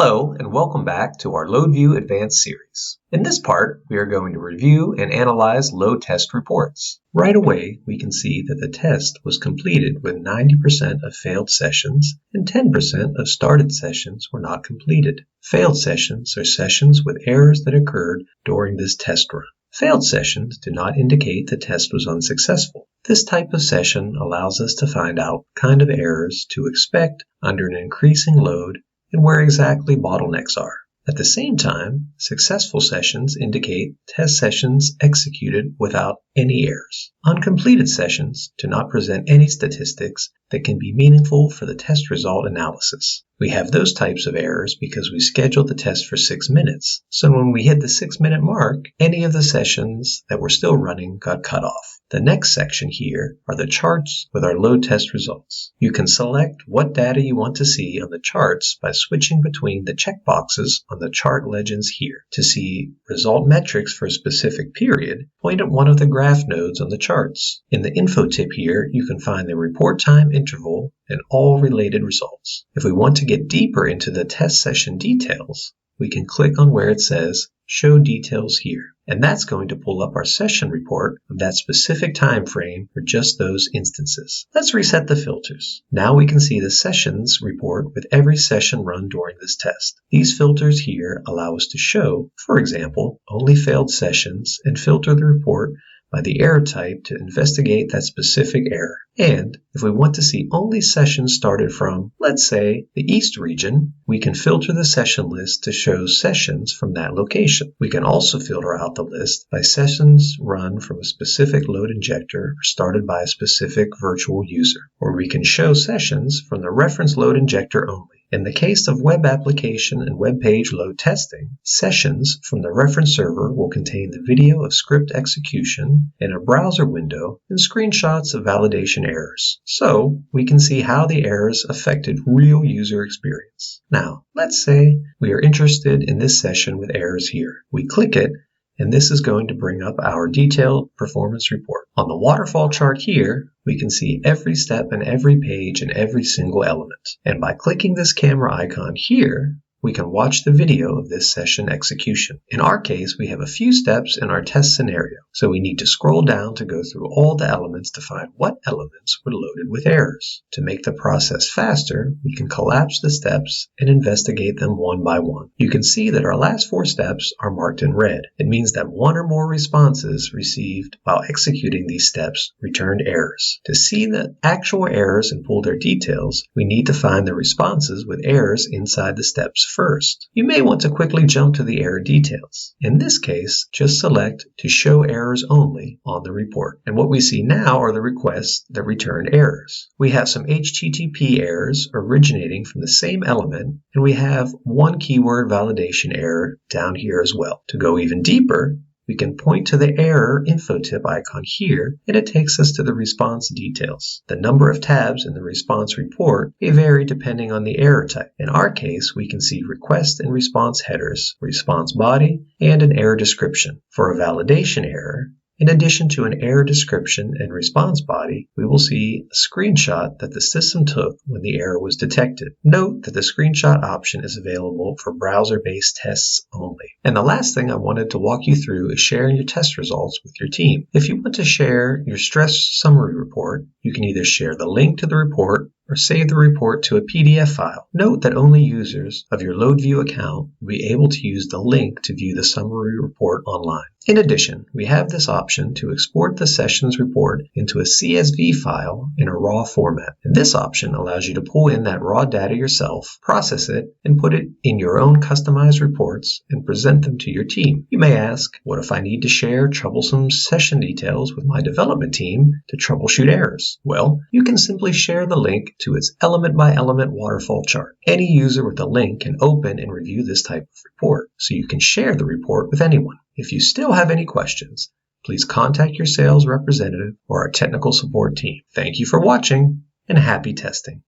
Hello, and welcome back to our LoadView Advanced series. In this part, we are going to review and analyze load test reports. Right away, we can see that the test was completed with 90% of failed sessions and 10% of started sessions were not completed. Failed sessions are sessions with errors that occurred during this test run. Failed sessions do not indicate the test was unsuccessful. This type of session allows us to find out what kind of errors to expect under an increasing load and where exactly bottlenecks are. At the same time, successful sessions indicate test sessions executed without any errors. Uncompleted sessions do not present any statistics that can be meaningful for the test result analysis. We have those types of errors because we scheduled the test for 6 minutes. So when we hit the 6-minute mark, any of the sessions that were still running got cut off. The next section here are the charts with our load test results. You can select what data you want to see on the charts by switching between the checkboxes on the chart legends here. To see result metrics for a specific period, point at one of the graph nodes on the charts. In the info tip here, you can find the report time interval and all related results. If we want to get deeper into the test session details, we can click on where it says Show Details here. And that's going to pull up our session report of that specific time frame for just those instances. Let's reset the filters. Now we can see the sessions report with every session run during this test. These filters here allow us to show, for example, only failed sessions and filter the report by the error type to investigate that specific error. And if we want to see only sessions started from, let's say, the East region, we can filter the session list to show sessions from that location. We can also filter out the list by sessions run from a specific load injector or started by a specific virtual user. Or we can show sessions from the reference load injector only. In the case of web application and web page load testing, sessions from the reference server will contain the video of script execution in a browser window and screenshots of validation errors. So we can see how the errors affected real user experience. Now, let's say we are interested in this session with errors here. We click it, and this is going to bring up our detailed performance report. On the waterfall chart here, we can see every step and every page and every single element. And by clicking this camera icon here, we can watch the video of this session execution. In our case, we have a few steps in our test scenario, so we need to scroll down to go through all the elements to find what elements were loaded with errors. To make the process faster, we can collapse the steps and investigate them one by one. You can see that our last 4 steps are marked in red. It means that one or more responses received while executing these steps returned errors. To see the actual errors and pull their details, we need to find the responses with errors inside the steps first. You may want to quickly jump to the error details. In this case, just select to show errors only on the report. And what we see now are the requests that returned errors. We have some HTTP errors originating from the same element, and we have one keyword validation error down here as well. To go even deeper, we can point to the error info tip icon here, and it takes us to the response details. The number of tabs in the response report may vary depending on the error type. In our case, we can see request and response headers, response body, and an error description. For a validation error, in addition to an error description and response body, we will see a screenshot that the system took when the error was detected. Note that the screenshot option is available for browser-based tests only. And the last thing I wanted to walk you through is sharing your test results with your team. If you want to share your stress summary report, you can either share the link to the report or save the report to a PDF file. Note that only users of your LoadView account will be able to use the link to view the summary report online. In addition, we have this option to export the sessions report into a CSV file in a raw format. And this option allows you to pull in that raw data yourself, process it, and put it in your own customized reports and present them to your team. You may ask, what if I need to share troublesome session details with my development team to troubleshoot errors? Well, you can simply share the link to its element-by-element waterfall chart. Any user with a link can open and review this type of report, so you can share the report with anyone. If you still have any questions, please contact your sales representative or our technical support team. Thank you for watching, and happy testing.